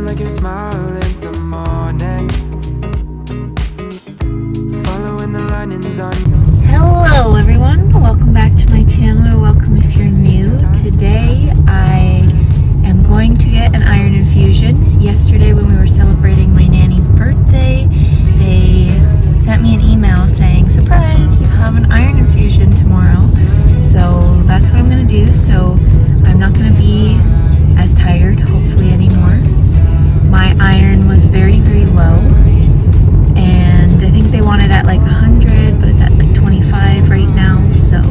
Nothing like your smile in the morning. Following the linings on your... Hello everyone, welcome back to my channel, or welcome if you're new. Today I am going to get an iron infusion. Yesterday when we were celebrating my nanny's birthday, they sent me an email saying, surprise, you have an iron infusion tomorrow. So that's what I'm going to do. So I'm not going to be as tired, hopefully, anymore. My iron was very, very low, and I think they want it at like 100, but it's at like 25 right now. So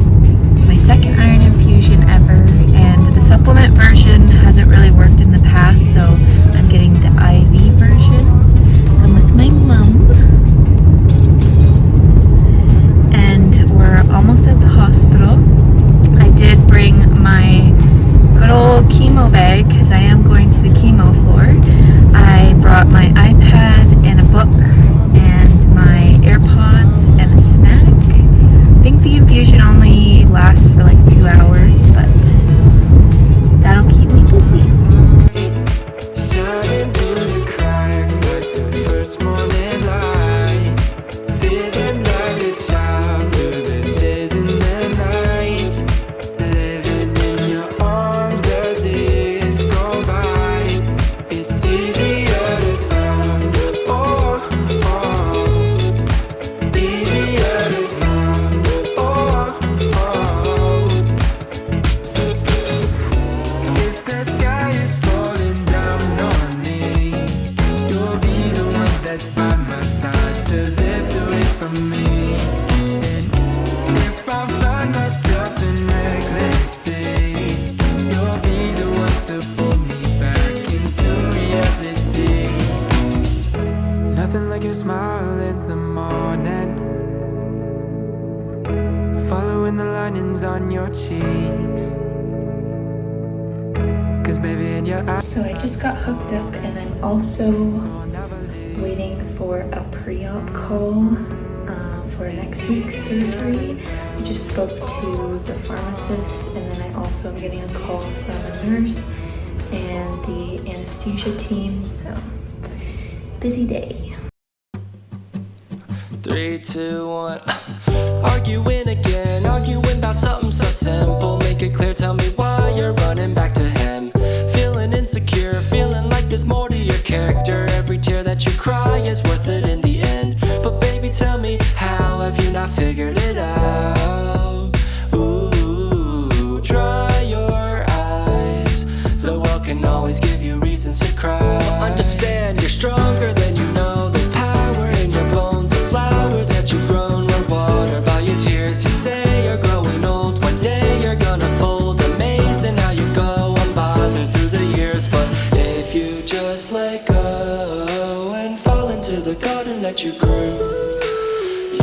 my second iron infusion ever, and the supplement version hasn't really worked in the past, so I'm getting the IV version. So I'm with my mom, and we're almost at the hospital. I did bring my good old chemo bag because I am going to the chemo floor. I brought my iPad and a book and my AirPods and a snack. I think the infusion only lasts for like 2 hours, but that'll keep me busy. Shining through the cracks like the first morning light. Feeling like a child through the days and the nights. Living in your arms as days go by. It's easier to love, oh, oh. Easier to love, oh, oh. If the sky is falling down on me, you'll be the one that's by my side to lift away from me. And if I find myself in reckless days, you'll be the one to pull me back into reality. Nothing like your smile in the morning, following the linings on your cheeks. Cause baby in your eyes. So I just got hooked up, and I'm also waiting for a pre-op call for next week's surgery. I just spoke to the pharmacist, and then I also am getting a call from a nurse and the anesthesia team, so busy day. 3, 2, 1. Arguing again, arguing about something so simple. Make it clear, tell me why you're running back to him. Feeling insecure, feeling like there's more to your character. Every tear that you cry is worth it in the end. But baby, tell me, how have you not figured it out? Ooh, dry your eyes. The world can always give you reasons to cry. But understand, you're stronger than you know. There's power in your bones. The flowers that you've grown were watered by your tears. You say you're growing old, one day you're gonna fold. Amazing how you go unbothered through the years. But if you just let go and fall into the garden that you grew,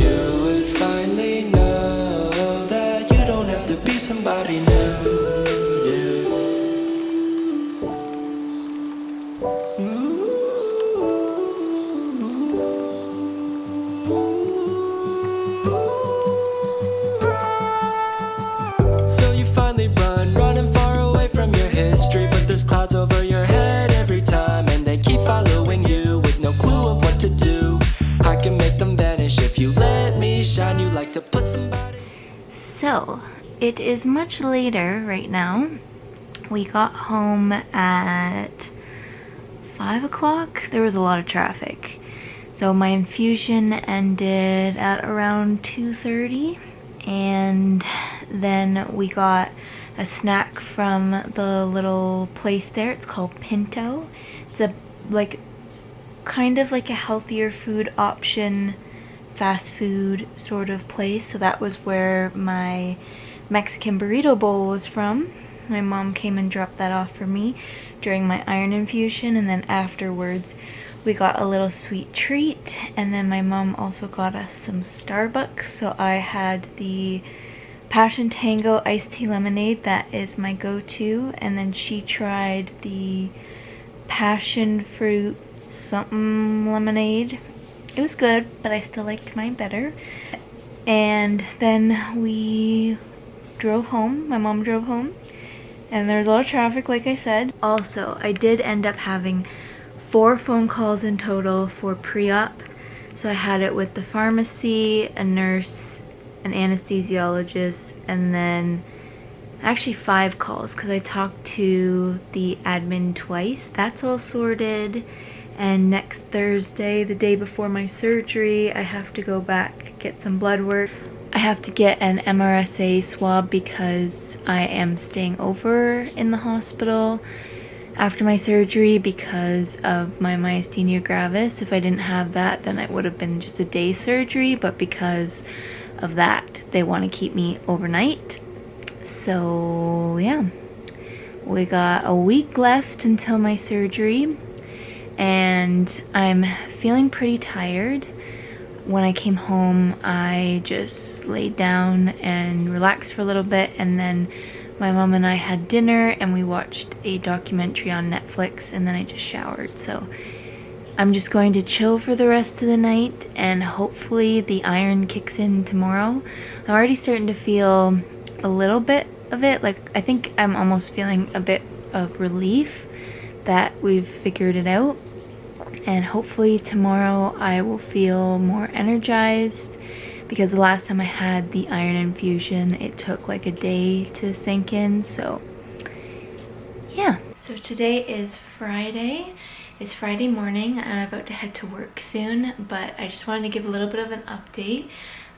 you would finally know that you don't have to be somebody new. So you finally running far away from your history. But there's clouds over your head every time, and they keep following you with no clue of what to do. I can make them vanish if you let me shine. You like to put somebody... So it is much later right now. We got home at 5 o'clock. There was a lot of traffic. So my infusion ended at around 2:30, and then we got a snack from the little place there. It's called Pinto. It's a kind of like a healthier food option, fast food sort of place. So that was where my Mexican burrito bowl was from. My mom came and dropped that off for me during my iron infusion, and then afterwards we got a little sweet treat, and then my mom also got us some Starbucks. So I had the Passion Tango iced tea lemonade, that is my go-to, and then she tried the passion fruit something lemonade. It was good, but I still liked mine better. And then we drove home. My mom drove home, and there was a lot of traffic, like I said. Also, I did end up having 4 phone calls in total for pre-op. So I had it with the pharmacy, a nurse, an anesthesiologist, and then actually 5 calls because I talked to the admin twice. That's all sorted. And next Thursday, the day before my surgery, I have to go back, get some blood work. I have to get an MRSA swab because I am staying over in the hospital after my surgery because of my myasthenia gravis. If I didn't have that, then it would have been just a day surgery, but because of that, they want to keep me overnight. So yeah, we got a week left until my surgery, and I'm feeling pretty tired. When I came home, I just laid down and relaxed for a little bit, and then my mom and I had dinner and we watched a documentary on Netflix, and then I just showered. So I'm just going to chill for the rest of the night, and hopefully the iron kicks in tomorrow. I'm already starting to feel a little bit of it. Like, I think I'm almost feeling a bit of relief that we've figured it out. And hopefully tomorrow I will feel more energized, because the last time I had the iron infusion, it took like a day to sink in. So yeah. So today is Friday. It's Friday morning. I'm about to head to work soon, but I just wanted to give a little bit of an update.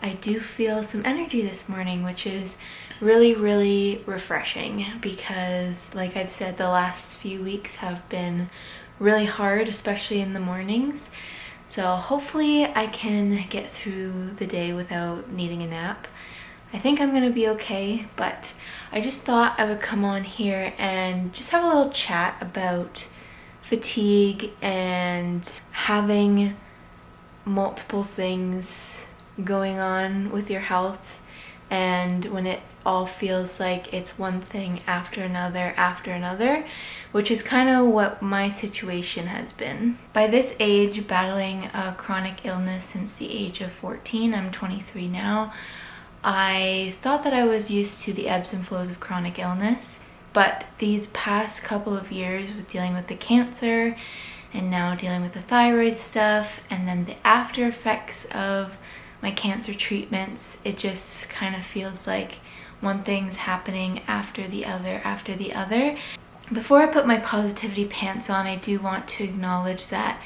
I do feel some energy this morning, which is really, really refreshing, because like I've said, the last few weeks have been really hard, especially in the mornings. So hopefully I can get through the day without needing a nap. I think I'm gonna be okay, but I just thought I would come on here and just have a little chat about fatigue and having multiple things going on with your health, and when it all feels like it's one thing after another, which is kind of what my situation has been. By this age, battling a chronic illness since the age of 14, I'm 23 now, I thought that I was used to the ebbs and flows of chronic illness, but these past couple of years with dealing with the cancer and now dealing with the thyroid stuff and then the after effects of my cancer treatments, it just kind of feels like one thing's happening after the other. Before I put my positivity pants on, I do want to acknowledge that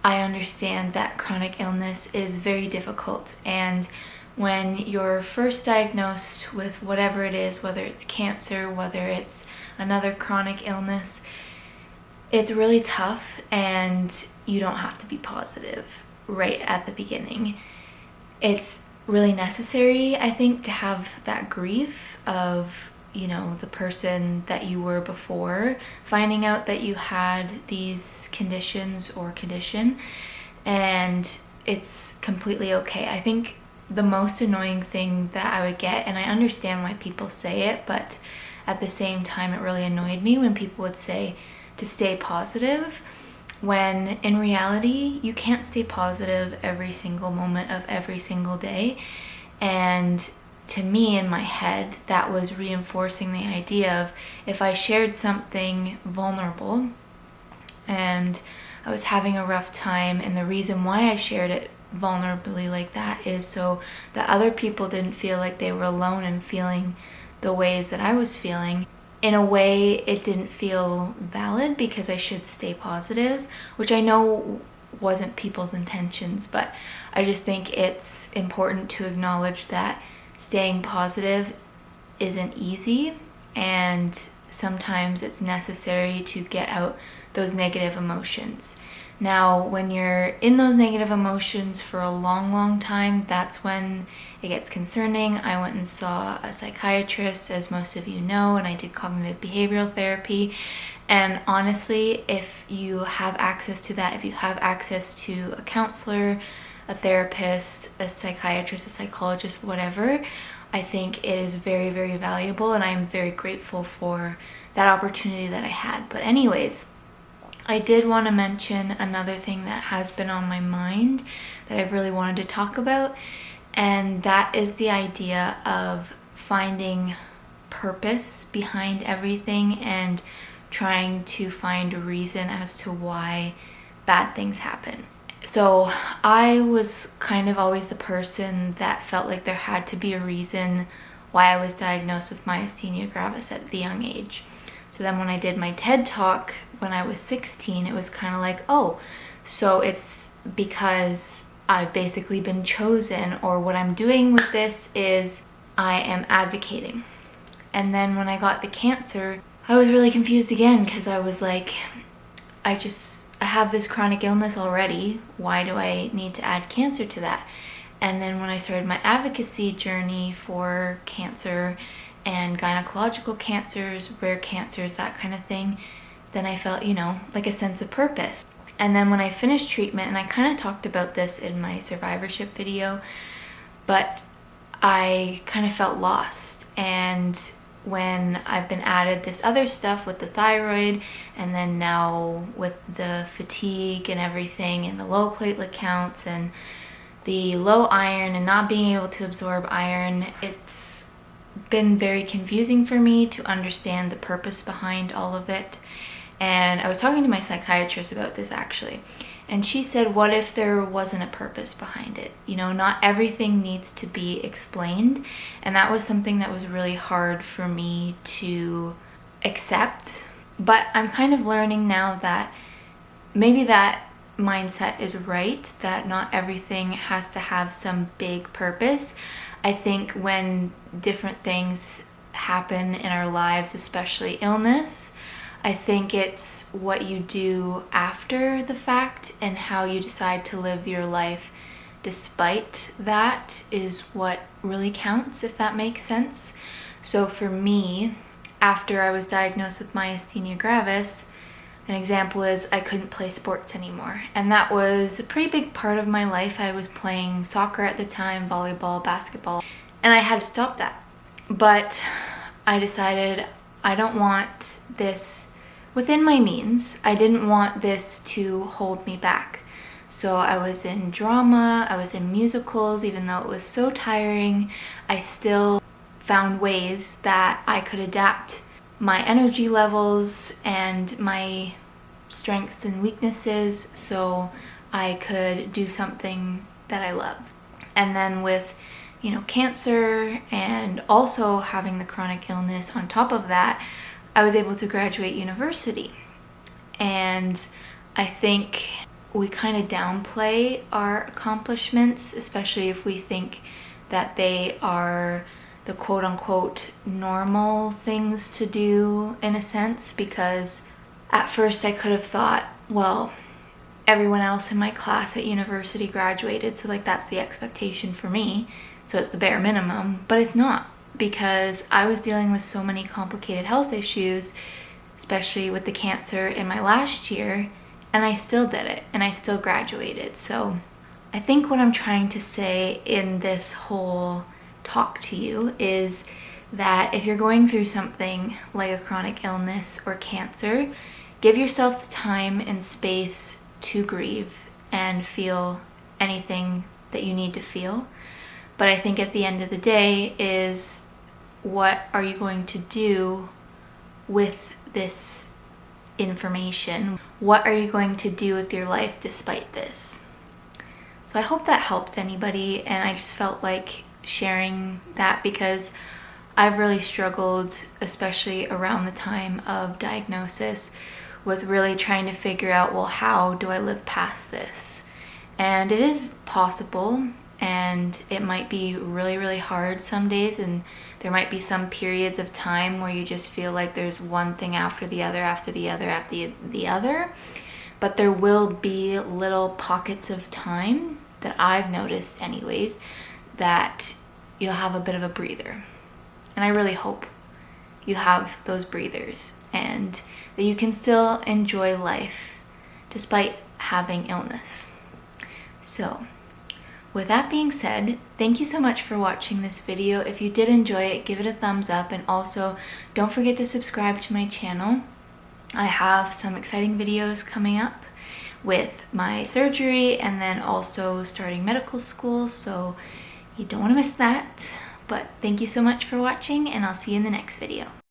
I understand that chronic illness is very difficult, and when you're first diagnosed with whatever it is, whether it's cancer, whether it's another chronic illness, it's really tough, and you don't have to be positive right at the beginning. It's really necessary, I think, to have that grief of, you know, the person that you were before, finding out that you had these conditions or condition, and it's completely okay. I think the most annoying thing that I would get, and I understand why people say it, but at the same time it really annoyed me when people would say to stay positive, when in reality you can't stay positive every single moment of every single day. And to me, in my head, that was reinforcing the idea of, if I shared something vulnerable and I was having a rough time, and the reason why I shared it vulnerably like that is so that other people didn't feel like they were alone in feeling the ways that I was feeling. In a way, it didn't feel valid because I should stay positive, which I know wasn't people's intentions, but I just think it's important to acknowledge that staying positive isn't easy, and sometimes it's necessary to get out those negative emotions. Now, when you're in those negative emotions for a long time, that's when it gets concerning. I went and saw a psychiatrist, as most of you know, and I did cognitive behavioral therapy. And honestly, if you have access to that, if you have access to a counselor, a therapist, a psychiatrist, a psychologist, whatever, I think it is very, very valuable, and I'm very grateful for that opportunity that I had. But anyways, I did want to mention another thing that has been on my mind that I've really wanted to talk about, and that is the idea of finding purpose behind everything and trying to find a reason as to why bad things happen. So I was kind of always the person that felt like there had to be a reason why I was diagnosed with myasthenia gravis at the young age. So then when I did my TED Talk when I was 16, it was kind of like, oh, so it's because I've basically been chosen, or what I'm doing with this is I am advocating. And then when I got the cancer, I was really confused again, because I was like, I have this chronic illness already. Why do I need to add cancer to that? And then when I started my advocacy journey for cancer and gynecological cancers, rare cancers, that kind of thing, then I felt, like a sense of purpose. And then when I finished treatment, and I kind of talked about this in my survivorship video, but I kind of felt lost. And when I've been added this other stuff with the thyroid, and then now with the fatigue and everything, and the low platelet counts and the low iron and not being able to absorb iron, it's been very confusing for me to understand the purpose behind all of it. And I was talking to my psychiatrist about this actually, and she said, what if there wasn't a purpose behind it? Not everything needs to be explained. And that was something that was really hard for me to accept. But I'm kind of learning now that maybe that mindset is right, that not everything has to have some big purpose. I think when different things happen in our lives, especially illness, I think it's what you do after the fact and how you decide to live your life despite that is what really counts, if that makes sense. So for me, after I was diagnosed with myasthenia gravis, an example is I couldn't play sports anymore. And that was a pretty big part of my life. I was playing soccer at the time, volleyball, basketball, and I had to stop that. But I decided I don't want this within my means. I didn't want this to hold me back. So I was in drama, I was in musicals, even though it was so tiring, I still found ways that I could adapt my energy levels and my strengths and weaknesses so I could do something that I love. And then with cancer and also having the chronic illness on top of that, I was able to graduate university. And I think we kind of downplay our accomplishments, especially if we think that they are the quote-unquote normal things to do in a sense, because at first I could have thought, well, everyone else in my class at university graduated, so that's the expectation for me, so it's the bare minimum. But it's not, because I was dealing with so many complicated health issues, especially with the cancer in my last year, and I still did it, and I still graduated. So I think what I'm trying to say in this whole talk to you is that if you're going through something like a chronic illness or cancer, give yourself the time and space to grieve and feel anything that you need to feel. But I think at the end of the day is, what are you going to do with this information? What are you going to do with your life despite this? So I hope that helped anybody, and I just felt like sharing that because I've really struggled, especially around the time of diagnosis, with really trying to figure out, well, how do I live past this? And it is possible, and it might be really, really hard some days, and there might be some periods of time where you just feel like there's one thing after the other, after the other, after the other. But there will be little pockets of time that I've noticed anyways, that you'll have a bit of a breather. And I really hope you have those breathers and that you can still enjoy life despite having illness. So with that being said, thank you so much for watching this video. If you did enjoy it, give it a thumbs up, and also don't forget to subscribe to my channel. I have some exciting videos coming up with my surgery and then also starting medical school, so you don't want to miss that. But thank you so much for watching, and I'll see you in the next video.